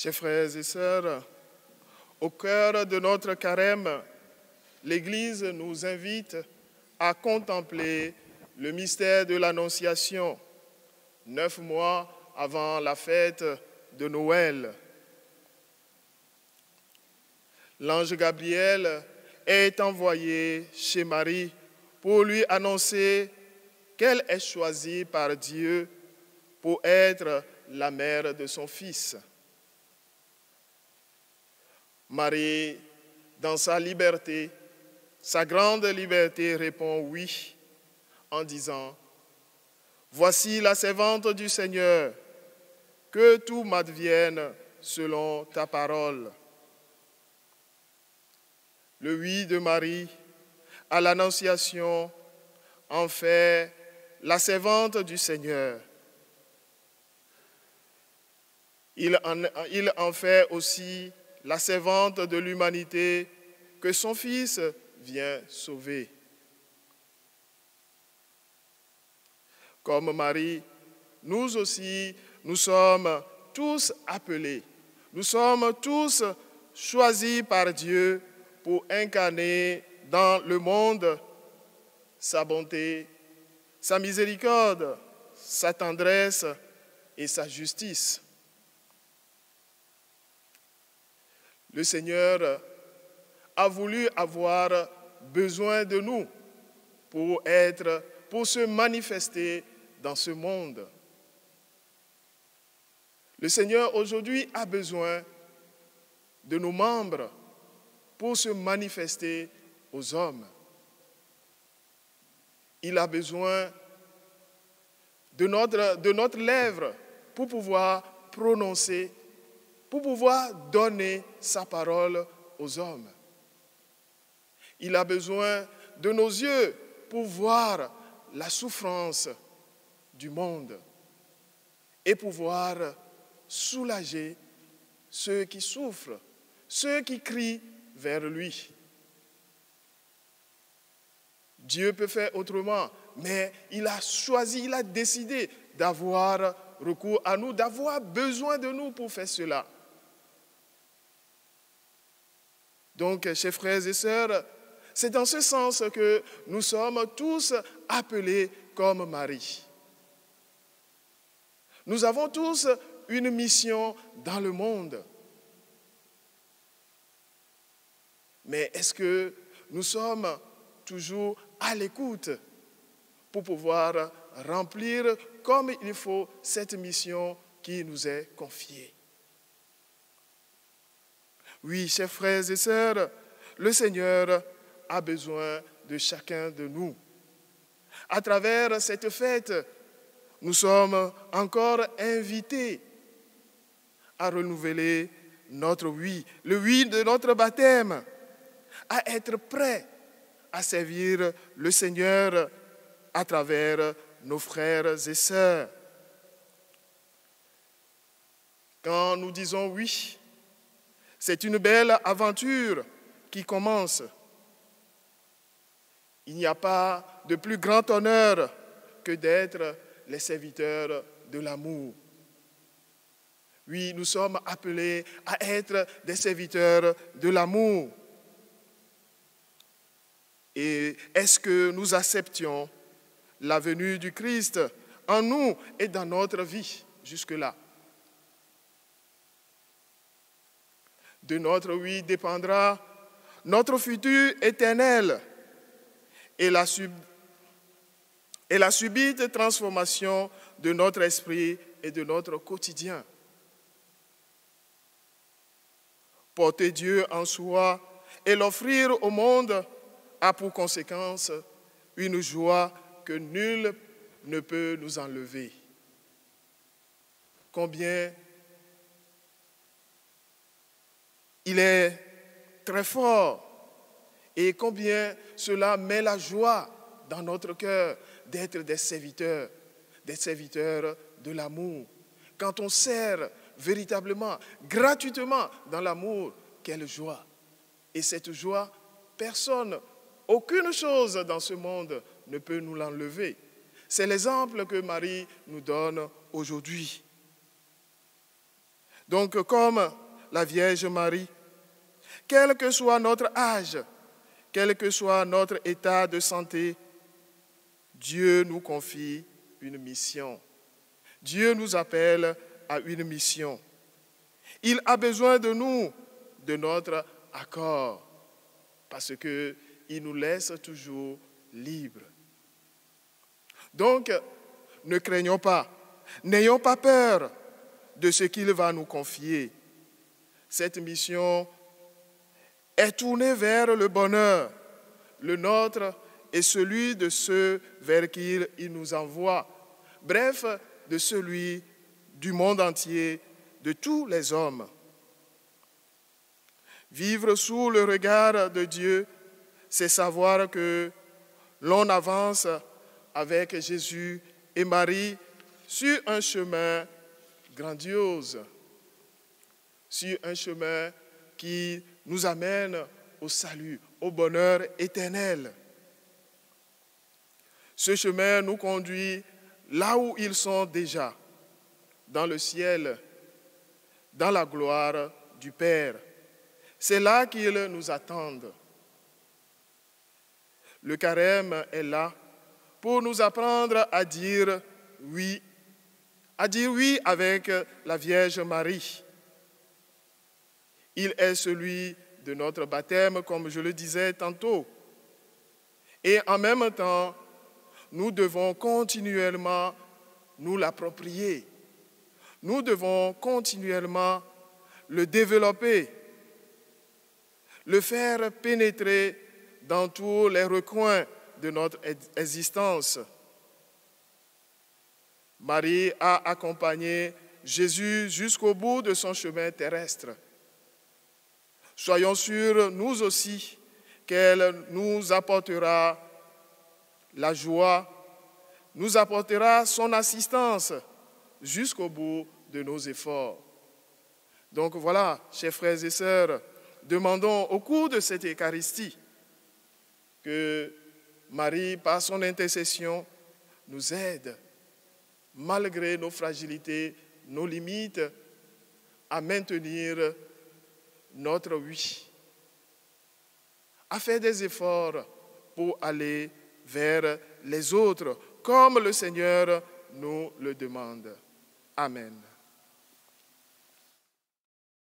Chers frères et sœurs, au cœur de notre carême, l'Église nous invite à contempler le mystère de l'Annonciation, 9 mois avant la fête de Noël. L'ange Gabriel est envoyé chez Marie pour lui annoncer qu'elle est choisie par Dieu pour être la mère de son Fils. Marie, dans sa liberté, sa grande liberté, répond oui en disant « Voici la servante du Seigneur, que tout m'advienne selon ta parole. » Le oui de Marie à l'Annonciation en fait la servante du Seigneur. Il en fait aussi la servante de l'humanité que son Fils vient sauver. Comme Marie, nous aussi, nous sommes tous appelés, nous sommes tous choisis par Dieu pour incarner dans le monde sa bonté, sa miséricorde, sa tendresse et sa justice. Le Seigneur a voulu avoir besoin de nous pour se manifester dans ce monde. Le Seigneur aujourd'hui a besoin de nos membres pour se manifester aux hommes. Il a besoin de notre lèvre pour pouvoir prononcer, pour pouvoir donner sa parole aux hommes. Il a besoin de nos yeux pour voir la souffrance du monde et pouvoir soulager ceux qui souffrent, ceux qui crient vers lui. Dieu peut faire autrement, mais il a choisi, il a décidé d'avoir recours à nous, d'avoir besoin de nous pour faire cela. Donc, chers frères et sœurs, c'est dans ce sens que nous sommes tous appelés comme Marie. Nous avons tous une mission dans le monde. Mais est-ce que nous sommes toujours à l'écoute pour pouvoir remplir comme il faut cette mission qui nous est confiée? Oui, chers frères et sœurs, le Seigneur a besoin de chacun de nous. À travers cette fête, nous sommes encore invités à renouveler notre oui, le oui de notre baptême, à être prêts à servir le Seigneur à travers nos frères et sœurs. Quand nous disons oui, c'est une belle aventure qui commence. Il n'y a pas de plus grand honneur que d'être les serviteurs de l'amour. Oui, nous sommes appelés à être des serviteurs de l'amour. Et est-ce que nous acceptions la venue du Christ en nous et dans notre vie jusque-là? De notre oui dépendra notre futur éternel et la subite transformation de notre esprit et de notre quotidien. Porter Dieu en soi et l'offrir au monde a pour conséquence une joie que nul ne peut nous enlever. Combien il est très fort et combien cela met la joie dans notre cœur d'être des serviteurs de l'amour. Quand on sert véritablement, gratuitement dans l'amour, quelle joie! Et cette joie, personne, aucune chose dans ce monde ne peut nous l'enlever. C'est l'exemple que Marie nous donne aujourd'hui. Donc, comme la Vierge Marie, quel que soit notre âge, quel que soit notre état de santé, Dieu nous confie une mission. Dieu nous appelle à une mission. Il a besoin de nous, de notre accord, parce qu'il nous laisse toujours libres. Donc, ne craignons pas, n'ayons pas peur de ce qu'il va nous confier. Cette mission est tournée vers le bonheur, le nôtre et celui de ceux vers qui il nous envoie, bref, de celui du monde entier, de tous les hommes. Vivre sous le regard de Dieu, c'est savoir que l'on avance avec Jésus et Marie sur un chemin grandiose, sur un chemin qui nous amène au salut, au bonheur éternel. Ce chemin nous conduit là où ils sont déjà, dans le ciel, dans la gloire du Père. C'est là qu'ils nous attendent. Le carême est là pour nous apprendre à dire oui avec la Vierge Marie. Il est celui de notre baptême, comme je le disais tantôt. Et en même temps, nous devons continuellement nous l'approprier. Nous devons continuellement le développer, le faire pénétrer dans tous les recoins de notre existence. Marie a accompagné Jésus jusqu'au bout de son chemin terrestre. Soyons sûrs, nous aussi, qu'elle nous apportera la joie, nous apportera son assistance jusqu'au bout de nos efforts. Donc voilà, chers frères et sœurs, demandons au cours de cette Eucharistie que Marie, par son intercession, nous aide, malgré nos fragilités, nos limites, à maintenir notre oui, à faire des efforts pour aller vers les autres, comme le Seigneur nous le demande. Amen.